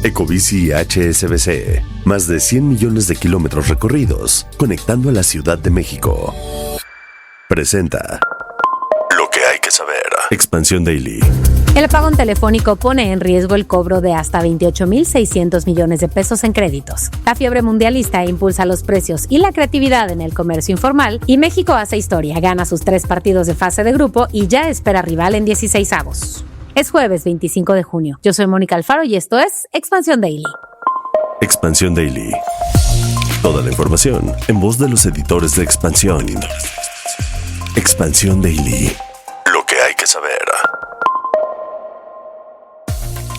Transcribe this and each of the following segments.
Ecobici HSBC. Más de 100 millones de kilómetros recorridos, conectando a la Ciudad de México. Presenta lo que hay que saber. Expansión Daily. El apagón telefónico pone en riesgo el cobro de hasta 28.600 millones de pesos en créditos. La fiebre mundialista impulsa los precios y la creatividad en el comercio informal y México hace historia, gana sus 3 partidos de fase de grupo y ya espera rival en 16avos. Es jueves 25 de junio. Yo soy Mónica Alfaro y esto es Expansión Daily. Expansión Daily. Toda la información en voz de los editores de Expansión. Expansión Daily. Lo que hay que saber.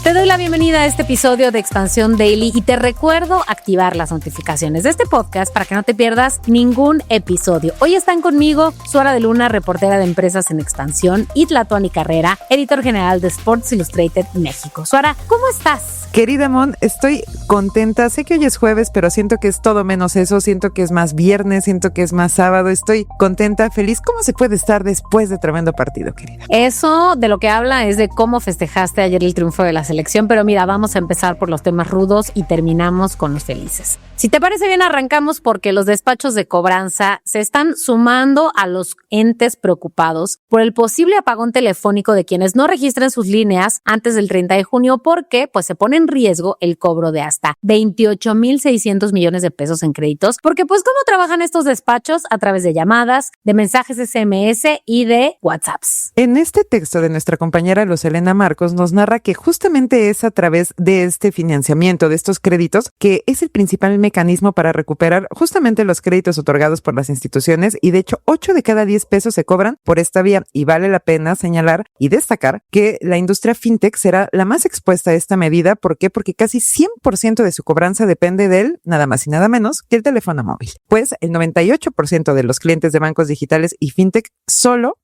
Te doy la bienvenida a este episodio de Expansión Daily y te recuerdo activar las notificaciones de este podcast para que no te pierdas ningún episodio. Hoy están conmigo Suara de Luna, reportera de empresas en expansión, y Tlatuani Carrera, editor general de Sports Illustrated México. Suara, ¿cómo estás? Querida Mon, estoy contenta. Sé que hoy es jueves, pero siento que es todo menos eso. Siento que es más viernes, siento que es más sábado. Estoy contenta, feliz. ¿Cómo se puede estar después de tremendo partido, querida? Eso de lo que habla es de cómo festejaste ayer el triunfo de la selección, pero mira, vamos a empezar por los temas rudos y terminamos con los felices. Si te parece bien, arrancamos porque los despachos de cobranza se están sumando a los entes preocupados por el posible apagón telefónico de quienes no registren sus líneas antes del 30 de junio porque pues se pone en riesgo el cobro de hasta 28.600 millones de pesos en créditos, porque pues ¿cómo trabajan estos despachos? A través de llamadas, de mensajes SMS y de WhatsApps. En este texto de nuestra compañera Lucelena Marcos nos narra que justamente es a través de este financiamiento, de estos créditos, que es el principal mecanismo para recuperar justamente los créditos otorgados por las instituciones, y de hecho 8 de cada 10 pesos se cobran por esta vía, y vale la pena señalar y destacar que la industria fintech será la más expuesta a esta medida. ¿Por qué? Porque casi 100% de su cobranza depende del nada más y nada menos que el teléfono móvil, pues el 98% de los clientes de bancos digitales y fintech solo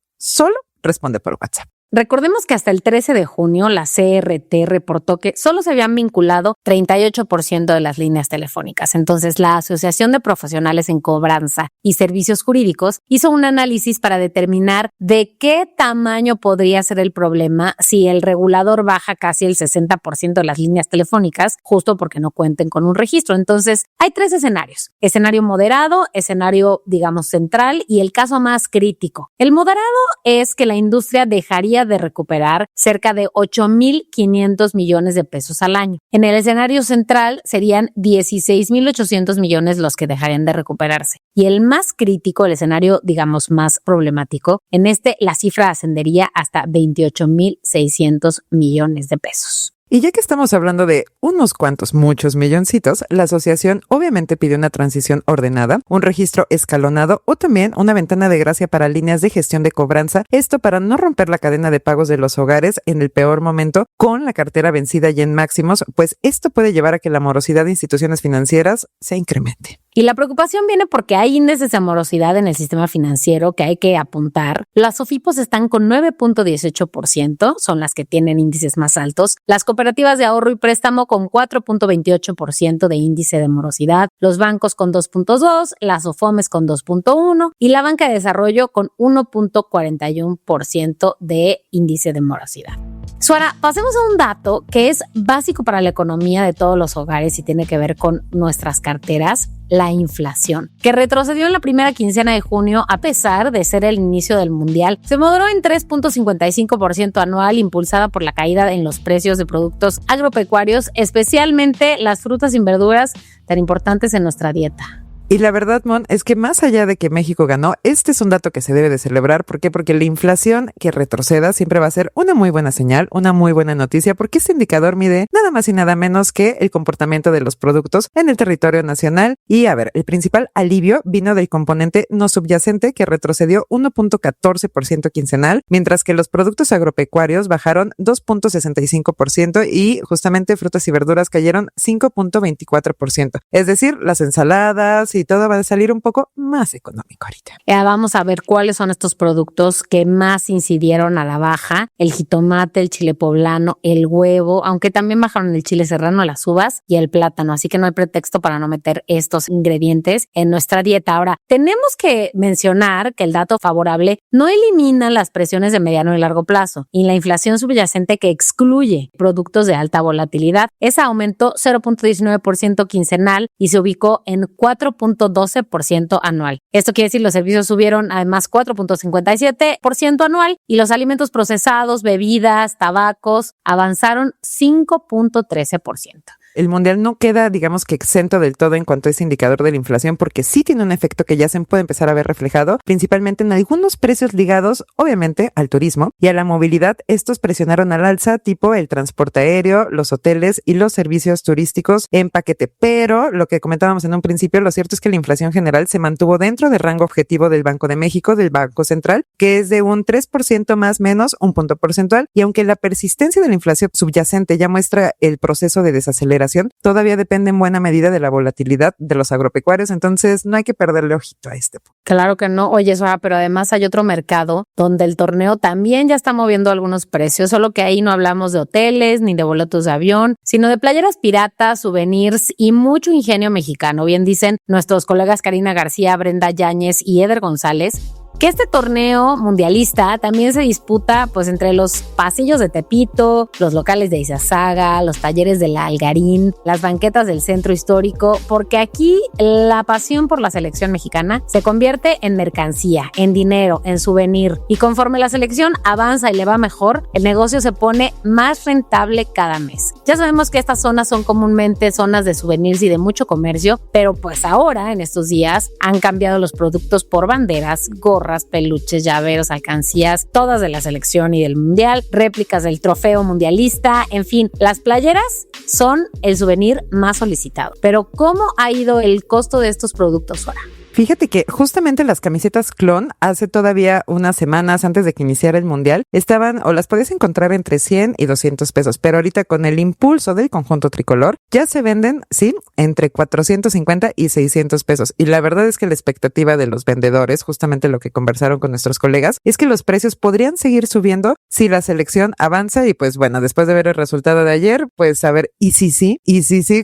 responde por WhatsApp. Recordemos que hasta el 13 de junio la CRT reportó que solo se habían vinculado 38% de las líneas telefónicas. Entonces, la Asociación de Profesionales en Cobranza y Servicios Jurídicos hizo un análisis para determinar de qué tamaño podría ser el problema si el regulador baja casi el 60% de las líneas telefónicas, justo porque no cuenten con un registro. Entonces, hay 3 escenarios. Escenario moderado, escenario, digamos, central y el caso más crítico. El moderado es que la industria dejaría de recuperar cerca de 8.500 millones de pesos al año. En el escenario central serían 16.800 millones los que dejarían de recuperarse. Y el más crítico, el escenario, digamos, más problemático, en este la cifra ascendería hasta 28.600 millones de pesos. Y ya que estamos hablando de unos cuantos, muchos milloncitos, la asociación obviamente pidió una transición ordenada, un registro escalonado o también una ventana de gracia para líneas de gestión de cobranza, esto para no romper la cadena de pagos de los hogares en el peor momento con la cartera vencida y en máximos, pues esto puede llevar a que la morosidad de instituciones financieras se incremente. Y la preocupación viene porque hay índices de morosidad en el sistema financiero que hay que apuntar. Las SOFIPOS están con 9.18%, son las que tienen índices más altos. Las cooperativas de ahorro y préstamo con 4.28% de índice de morosidad. Los bancos con 2.2%, las OFOMES con 2.1% y la banca de desarrollo con 1.41% de índice de morosidad. Suara, pasemos a un dato que es básico para la economía de todos los hogares y tiene que ver con nuestras carteras, la inflación, que retrocedió en la primera quincena de junio a pesar de ser el inicio del mundial. Se moderó en 3.55% anual, impulsada por la caída en los precios de productos agropecuarios, especialmente las frutas y verduras tan importantes en nuestra dieta. Y la verdad, Mon, es que más allá de que México ganó, este es un dato que se debe de celebrar. ¿Por qué? Porque la inflación que retroceda siempre va a ser una muy buena señal, una muy buena noticia, porque este indicador mide nada más y nada menos que el comportamiento de los productos en el territorio nacional. Y a ver, el principal alivio vino del componente no subyacente, que retrocedió 1.14% quincenal, mientras que los productos agropecuarios bajaron 2.65% y justamente frutas y verduras cayeron 5.24%. Es decir, las ensaladas y y todo va a salir un poco más económico ahorita. Vamos a ver cuáles son estos productos que más incidieron a la baja: el jitomate, el chile poblano, el huevo, aunque también bajaron el chile serrano, las uvas y el plátano, así que no hay pretexto para no meter estos ingredientes en nuestra dieta. Ahora, tenemos que mencionar que el dato favorable no elimina las presiones de mediano y largo plazo, y la inflación subyacente que excluye productos de alta volatilidad. Esa aumentó 0.19% quincenal y se ubicó en 4.12% anual. Esto quiere decir los servicios subieron además 4.57% anual y los alimentos procesados, bebidas, tabacos avanzaron 5.13%. El mundial no queda, digamos que exento del todo en cuanto a ese indicador de la inflación, porque sí tiene un efecto que ya se puede empezar a ver reflejado, principalmente en algunos precios ligados, obviamente, al turismo y a la movilidad. Estos presionaron al alza, tipo el transporte aéreo, los hoteles y los servicios turísticos en paquete. Pero lo que comentábamos en un principio, lo cierto es que la inflación general se mantuvo dentro del rango objetivo del Banco de México, del Banco Central, que es de un 3% más menos un punto porcentual. Y aunque la persistencia de la inflación subyacente ya muestra el proceso de desaceleración, todavía depende en buena medida de la volatilidad de los agropecuarios, entonces no hay que perderle ojito a este punto. Claro que no. Oye, Sara, pero además hay otro mercado donde el torneo también ya está moviendo algunos precios, solo que ahí no hablamos de hoteles ni de boletos de avión, sino de playeras piratas, souvenirs y mucho ingenio mexicano. Bien dicen nuestros colegas Karina García, Brenda Yáñez y Eder González que este torneo mundialista también se disputa pues entre los pasillos de Tepito, los locales de Izazaga, los talleres de la Algarín, las banquetas del centro histórico, porque aquí la pasión por la selección mexicana se convierte en mercancía, en dinero, en souvenir, y conforme la selección avanza y le va mejor, el negocio se pone más rentable cada mes. Ya sabemos que estas zonas son comúnmente zonas de souvenirs y de mucho comercio, pero pues ahora, en estos días, han cambiado los productos por banderas, gorras, peluches, llaveros, alcancías, todas de la selección y del mundial, réplicas del trofeo mundialista, en fin, las playeras son el souvenir más solicitado. Pero ¿cómo ha ido el costo de estos productos, Sora? Fíjate que justamente las camisetas clon, hace todavía unas semanas antes de que iniciara el mundial, estaban o las podías encontrar entre 100 y 200 pesos, pero ahorita con el impulso del conjunto tricolor ya se venden, sí, entre 450 y 600 pesos. Y la verdad es que la expectativa de los vendedores, justamente lo que conversaron con nuestros colegas, es que los precios podrían seguir subiendo si la selección avanza y pues bueno, después de ver el resultado de ayer, pues a ver, y si sí,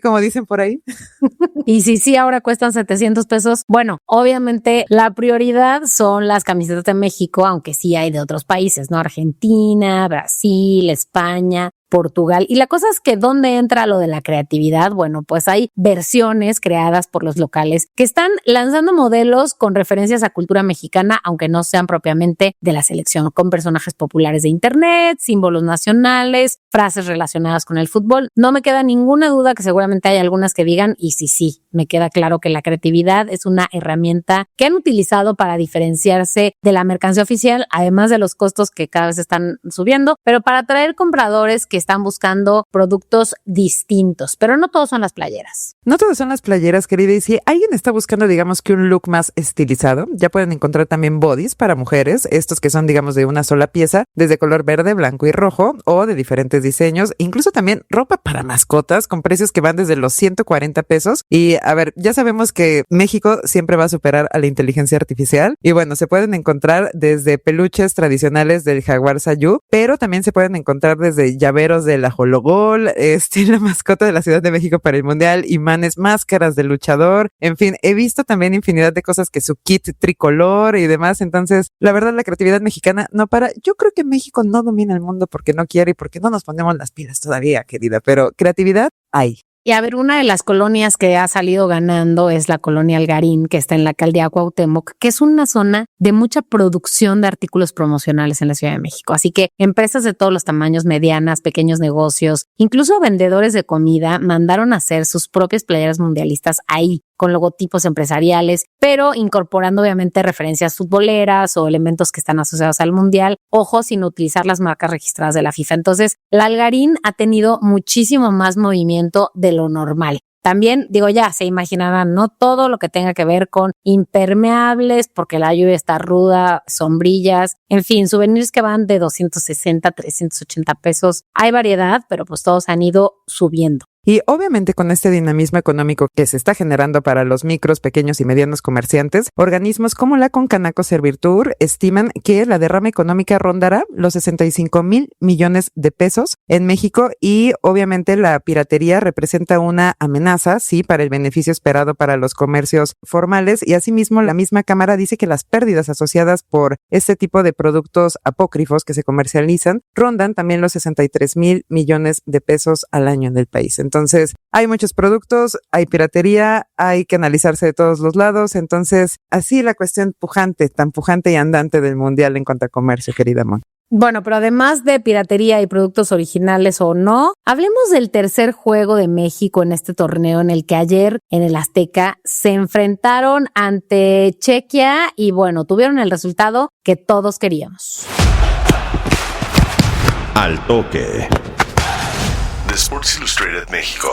como dicen por ahí. Y si sí, ahora cuestan 700 pesos. Bueno, obviamente la prioridad son las camisetas de México, aunque sí hay de otros países, ¿no? Argentina, Brasil, España, Portugal. Y la cosa es que ¿dónde entra lo de la creatividad? Bueno, pues hay versiones creadas por los locales que están lanzando modelos con referencias a cultura mexicana, aunque no sean propiamente de la selección, con personajes populares de internet, símbolos nacionales, frases relacionadas con el fútbol. No me queda ninguna duda que seguramente hay algunas que digan, y sí, me queda claro que la creatividad es una herramienta que han utilizado para diferenciarse de la mercancía oficial, además de los costos que cada vez están subiendo, pero para atraer compradores que están buscando productos distintos. Pero no todos son las playeras. No todas son las playeras, querida, y si alguien está buscando, digamos que un look más estilizado, ya pueden encontrar también bodys para mujeres, estos que son, digamos, de una sola pieza, desde color verde, blanco y rojo, o de diferentes diseños, incluso también ropa para mascotas, con precios que van desde los 140 pesos. Y a ver, ya sabemos que México siempre va a superar a la inteligencia artificial, y bueno, se pueden encontrar desde peluches tradicionales del jaguar Sayú, pero también se pueden encontrar desde llaveros del ajologol, la mascota de la Ciudad de México para el Mundial, imanes, máscaras de luchador, en fin, he visto también infinidad de cosas que su kit tricolor y demás. Entonces, la verdad, la creatividad mexicana no para. Yo creo que México no domina el mundo porque no quiere y porque no nos ponemos las pilas todavía, querida, pero creatividad hay. Y a ver, una de las colonias que ha salido ganando es la colonia Algarín, que está en la alcaldía Cuauhtémoc, que es una zona de mucha producción de artículos promocionales en la Ciudad de México. Así que empresas de todos los tamaños, medianas, pequeños negocios, incluso vendedores de comida, mandaron a hacer sus propias playeras mundialistas ahí, con logotipos empresariales, pero incorporando obviamente referencias futboleras o elementos que están asociados al mundial, ojo, sin utilizar las marcas registradas de la FIFA. Entonces, la Algarín ha tenido muchísimo más movimiento de lo normal. También, ya se imaginarán, no todo lo que tenga que ver con impermeables, porque la lluvia está ruda, sombrillas, en fin, souvenirs que van de 260, 380 pesos. Hay variedad, pero pues todos han ido subiendo. Y obviamente con este dinamismo económico que se está generando para los micros, pequeños y medianos comerciantes, organismos como la Concanaco Servitur estiman que la derrama económica rondará los 65,000 millones de pesos en México y obviamente la piratería representa una amenaza, sí, para el beneficio esperado para los comercios formales y asimismo la misma Cámara dice que las pérdidas asociadas por este tipo de productos apócrifos que se comercializan rondan también los 63,000 millones de pesos al año en el país. Entonces, hay muchos productos, hay piratería, hay que analizarse de todos los lados. Entonces, así la cuestión tan pujante y andante del mundial en cuanto a comercio, querida Mon. Bueno, pero además de piratería y productos originales o no, hablemos del tercer juego de México en este torneo en el que ayer en el Azteca se enfrentaron ante Chequia y bueno, tuvieron el resultado que todos queríamos. Al toque. The Sports Illustrated México.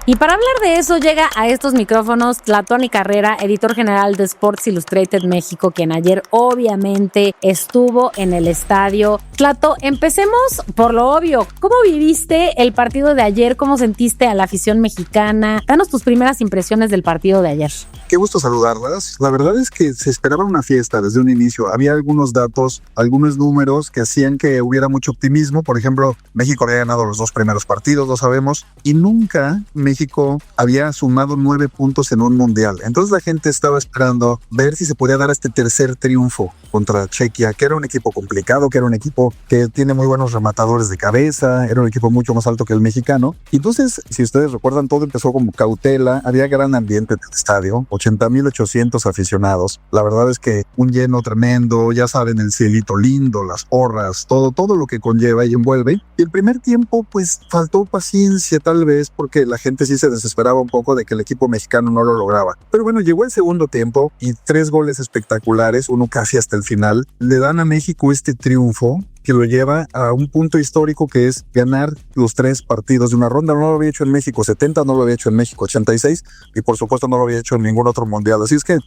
Y para hablar de eso llega a estos micrófonos Tlatuani Carrera, editor general de Sports Illustrated México, quien ayer obviamente estuvo en el estadio. Tlato, empecemos por lo obvio. ¿Cómo viviste el partido de ayer? ¿Cómo sentiste a la afición mexicana? Danos tus primeras impresiones del partido de ayer. Qué gusto saludarlas. La verdad es que se esperaba una fiesta desde un inicio. Había algunos datos, algunos números que hacían que hubiera mucho optimismo. Por ejemplo, México había ganado los 2 primeros partidos, lo sabemos, y nunca México había sumado 9 puntos en un mundial. Entonces la gente estaba esperando ver si se podía dar este tercer triunfo contra Chequia, que era un equipo complicado, que era un equipo que tiene muy buenos rematadores de cabeza, era un equipo mucho más alto que el mexicano. Y entonces, si ustedes recuerdan, todo empezó como cautela, había gran ambiente en el estadio, 80,800 aficionados. La verdad es que un lleno tremendo, ya saben, el cielito lindo, las porras, todo lo que conlleva y envuelve. Y el primer tiempo, pues, faltó paciencia tal vez, porque la gente sí se desesperaba un poco de que el equipo mexicano no lo lograba. Pero bueno, llegó el segundo tiempo y 3 goles espectaculares, uno casi hasta el final, le dan a México este triunfo que lo lleva a un punto histórico que es ganar los 3 partidos de una ronda. No lo había hecho en México 70, no lo había hecho en México 86 y por supuesto no lo había hecho en ningún otro mundial. Así es que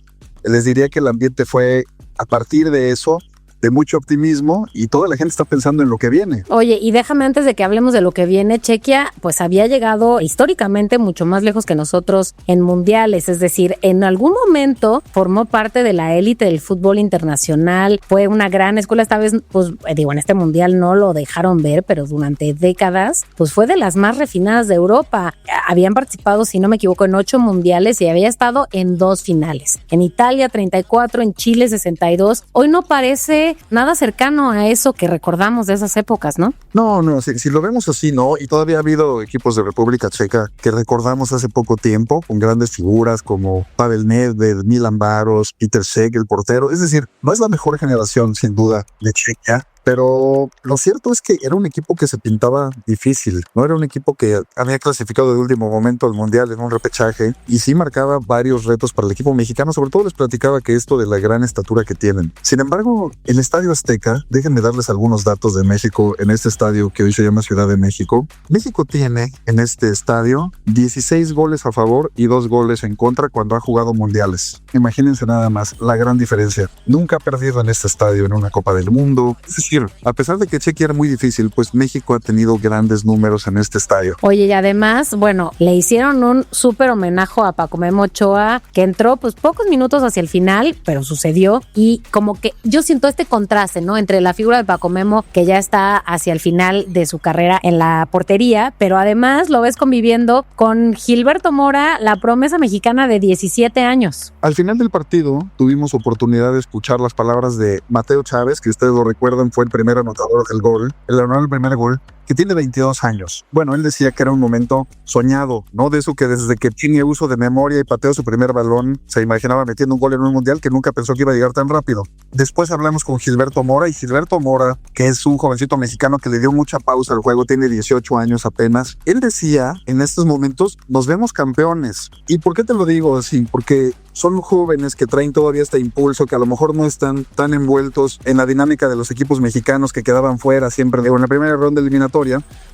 les diría que el ambiente fue a partir de eso de mucho optimismo y toda la gente está pensando en lo que viene. Oye, y déjame antes de que hablemos de lo que viene, Chequia pues había llegado históricamente mucho más lejos que nosotros en mundiales, es decir, en algún momento formó parte de la élite del fútbol internacional, fue una gran escuela, esta vez pues en este mundial no lo dejaron ver, pero durante décadas pues fue de las más refinadas de Europa. Habían participado, si no me equivoco, en 8 mundiales y había estado en 2 finales. En Italia 34, en Chile 62. Hoy no parece nada cercano a eso que recordamos de esas épocas, ¿no? No, si lo vemos así, ¿no? Y todavía ha habido equipos de República Checa que recordamos hace poco tiempo, con grandes figuras como Pavel Nedved, Milan Baros, Peter Cech, el portero. Es decir, no es la mejor generación, sin duda, de Chequia, pero lo cierto es que era un equipo que se pintaba difícil, no era un equipo que había clasificado de último momento al mundial en un repechaje y sí marcaba varios retos para el equipo mexicano, sobre todo les platicaba que esto de la gran estatura que tienen. Sin embargo, el Estadio Azteca, déjenme darles algunos datos de México en este estadio que hoy se llama Ciudad de México. México tiene en este estadio 16 goles a favor y 2 goles en contra cuando ha jugado mundiales. Imagínense nada más la gran diferencia. Nunca ha perdido en este estadio en una Copa del Mundo. Es decir, a pesar de que Chequia era muy difícil, pues México ha tenido grandes números en este estadio. Oye, y además, bueno, le hicieron un súper homenaje a Paco Memo Ochoa, que entró pues pocos minutos hacia el final, pero sucedió, y como que yo siento este contraste, ¿no? Entre la figura de Paco Memo, que ya está hacia el final de su carrera en la portería, pero además lo ves conviviendo con Gilberto Mora, la promesa mexicana de 17 años. Al final del partido tuvimos oportunidad de escuchar las palabras de Mateo Chávez, que ustedes lo recuerdan, fue el primer anotador del gol, el primer gol, que tiene 22 años. Bueno, él decía que era un momento soñado, ¿no? De eso que desde que tiene uso de memoria y pateó su primer balón, se imaginaba metiendo un gol en un mundial que nunca pensó que iba a llegar tan rápido. Después hablamos con Gilberto Mora, y Gilberto Mora, que es un jovencito mexicano que le dio mucha pausa al juego, tiene 18 años apenas. Él decía, en estos momentos, nos vemos campeones. ¿Y por qué te lo digo así? Porque son jóvenes que traen todavía este impulso, que a lo mejor no están tan envueltos en la dinámica de los equipos mexicanos que quedaban fuera siempre en la primera ronda eliminatoria.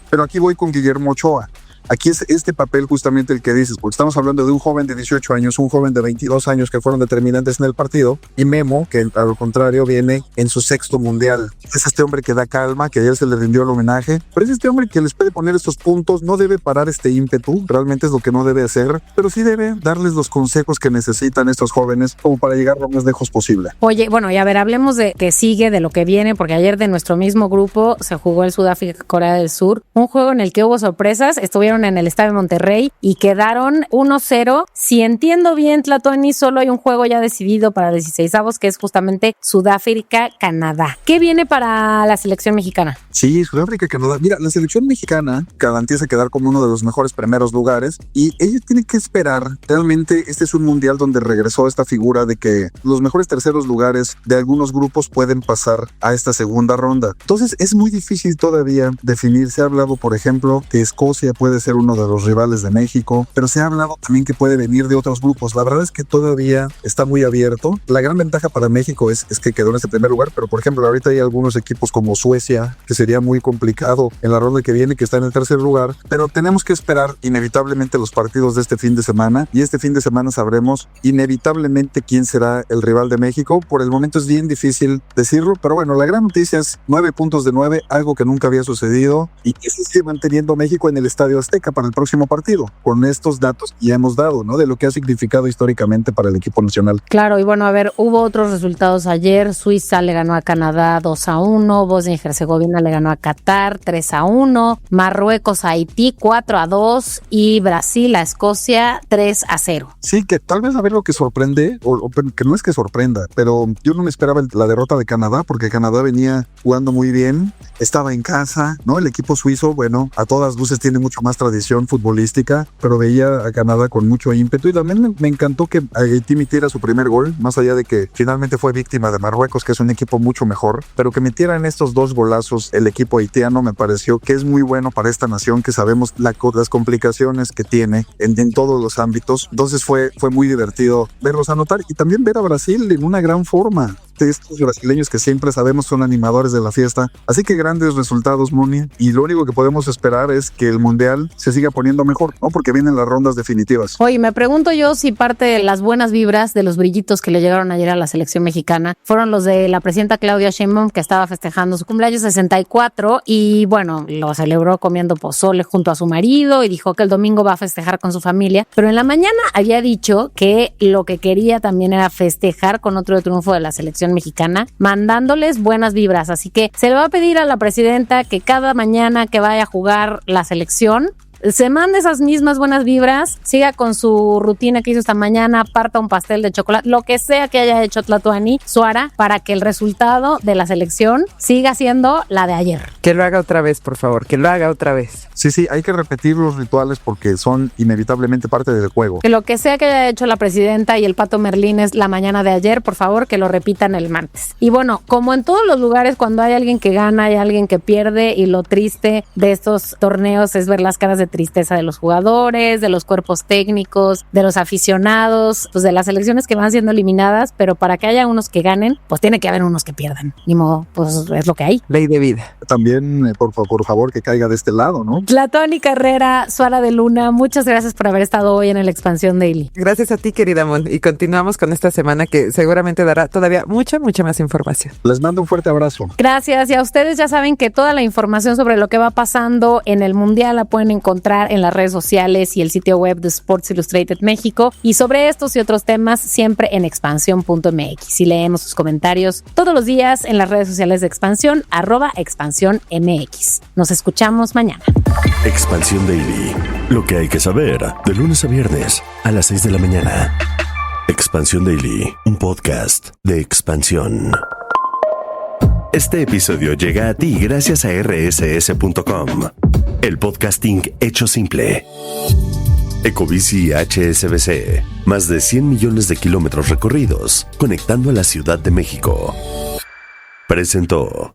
Pero aquí voy con Guillermo Ochoa. Aquí es este papel justamente el que dices, porque estamos hablando de un joven de 18 años, un joven de 22 años que fueron determinantes en el partido, y Memo, que al contrario viene en su 6º mundial. Es este hombre que da calma, que ayer se le rindió el homenaje, pero es este hombre que les puede poner estos puntos, no debe parar este ímpetu, realmente es lo que no debe hacer, pero sí debe darles los consejos que necesitan estos jóvenes como para llegar lo más lejos posible. Oye, bueno, y a ver, hablemos de que sigue, de lo que viene, porque ayer de nuestro mismo grupo se jugó el Sudáfrica-Corea del Sur, un juego en el que hubo sorpresas, estuvieron en el Estadio de Monterrey y quedaron 1-0. Si entiendo bien, Tlatuani, solo hay un juego ya decidido para 16avos, que es justamente Sudáfrica-Canadá. ¿Qué viene para la selección mexicana? Sí, Sudáfrica-Canadá. Mira, la selección mexicana garantiza quedar como uno de los mejores primeros lugares y ella tiene que esperar. Realmente este es un mundial donde regresó esta figura de que los mejores terceros lugares de algunos grupos pueden pasar a esta segunda ronda. Entonces es muy difícil todavía definir. Se ha hablado, por ejemplo, que Escocia puede ser uno de los rivales de México, pero se ha hablado también que puede venir de otros grupos. La verdad es que todavía está muy abierto. La gran ventaja para México es que quedó en este primer lugar, pero por ejemplo ahorita hay algunos equipos como Suecia, que sería muy complicado en la ronda que viene, que está en el tercer lugar, pero tenemos que esperar inevitablemente los partidos de este fin de semana, y este fin de semana sabremos inevitablemente quién será el rival de México. Por el momento es bien difícil decirlo, pero bueno, la gran noticia es 9 puntos de 9, algo que nunca había sucedido, y que se sigue manteniendo México en el Estadio Azteca para el próximo partido, con estos datos que ya hemos dado, ¿no? De lo que ha significado históricamente para el equipo nacional. Claro, y bueno, a ver, hubo otros resultados ayer. Suiza le ganó a Canadá 2-1, Bosnia y Herzegovina le ganó a Qatar 3-1, Marruecos a Haití 4-2 y Brasil a Escocia 3-0. Sí, que tal vez a ver lo que sorprende, o que no es que sorprenda, pero yo no me esperaba la derrota de Canadá, porque Canadá venía jugando muy bien, estaba en casa, ¿no? El equipo suizo, bueno, a todas luces tiene mucho más tradición futbolística, pero veía a Canadá con mucho ímpetu, y también me encantó que Haití metiera su primer gol, más allá de que finalmente fue víctima de Marruecos, que es un equipo mucho mejor, pero que metieran estos 2 golazos el equipo haitiano me pareció que es muy bueno para esta nación, que sabemos las complicaciones que tiene en todos los ámbitos. Entonces fue muy divertido verlos anotar, y también ver a Brasil en una gran forma. Estos brasileños que siempre sabemos son animadores de la fiesta. Así que grandes resultados, Moni, y lo único que podemos esperar es que el mundial se siga poniendo mejor, ¿no? Porque vienen las rondas definitivas. Oye, me pregunto yo si parte de las buenas vibras, de los brillitos que le llegaron ayer a la selección mexicana, fueron los de la presidenta Claudia Sheinbaum, que estaba festejando su cumpleaños 64 y bueno, lo celebró comiendo pozole junto a su marido y dijo que el domingo va a festejar con su familia, pero en la mañana había dicho que lo que quería también era festejar con otro triunfo de la selección mexicana, mandándoles buenas vibras. Así que se le va a pedir a la presidenta que cada mañana que vaya a jugar la selección se mande esas mismas buenas vibras, siga con su rutina que hizo esta mañana, parta un pastel de chocolate, lo que sea que haya hecho Tlatuani Suara, para que el resultado de la selección siga siendo la de ayer. Que lo haga otra vez, por favor, que lo haga otra vez. Sí, hay que repetir los rituales porque son inevitablemente parte del juego. Que lo que sea que haya hecho la presidenta y el Pato Merlines la mañana de ayer, por favor, que lo repitan el martes. Y bueno, como en todos los lugares, cuando hay alguien que gana, hay alguien que pierde, y lo triste de estos torneos es ver las caras de tristeza de los jugadores, de los cuerpos técnicos, de los aficionados, pues de las selecciones que van siendo eliminadas, pero para que haya unos que ganen, pues tiene que haber unos que pierdan. Ni modo, pues es lo que hay. Ley de vida. También, por favor, que caiga de este lado, ¿no? Tlatuani Carrera, Suara de Luna, muchas gracias por haber estado hoy en el Expansión Daily. Gracias a ti, querida Mon, y continuamos con esta semana que seguramente dará todavía mucha más información. Les mando un fuerte abrazo. Gracias, y a ustedes ya saben que toda la información sobre lo que va pasando en el Mundial la pueden encontrar en las redes sociales y el sitio web de Sports Illustrated México, y sobre estos y otros temas siempre en expansión.mx. Y leemos sus comentarios todos los días en las redes sociales de Expansión, @expansiónmx. Nos escuchamos mañana. Expansión Daily. Lo que hay que saber de lunes a viernes a las 6 de la mañana. Expansión Daily, un podcast de Expansión. Este episodio llega a ti gracias a rss.com, el podcasting hecho simple. Ecobici HSBC, más de 100 millones de kilómetros recorridos, conectando a la Ciudad de México. Presentó.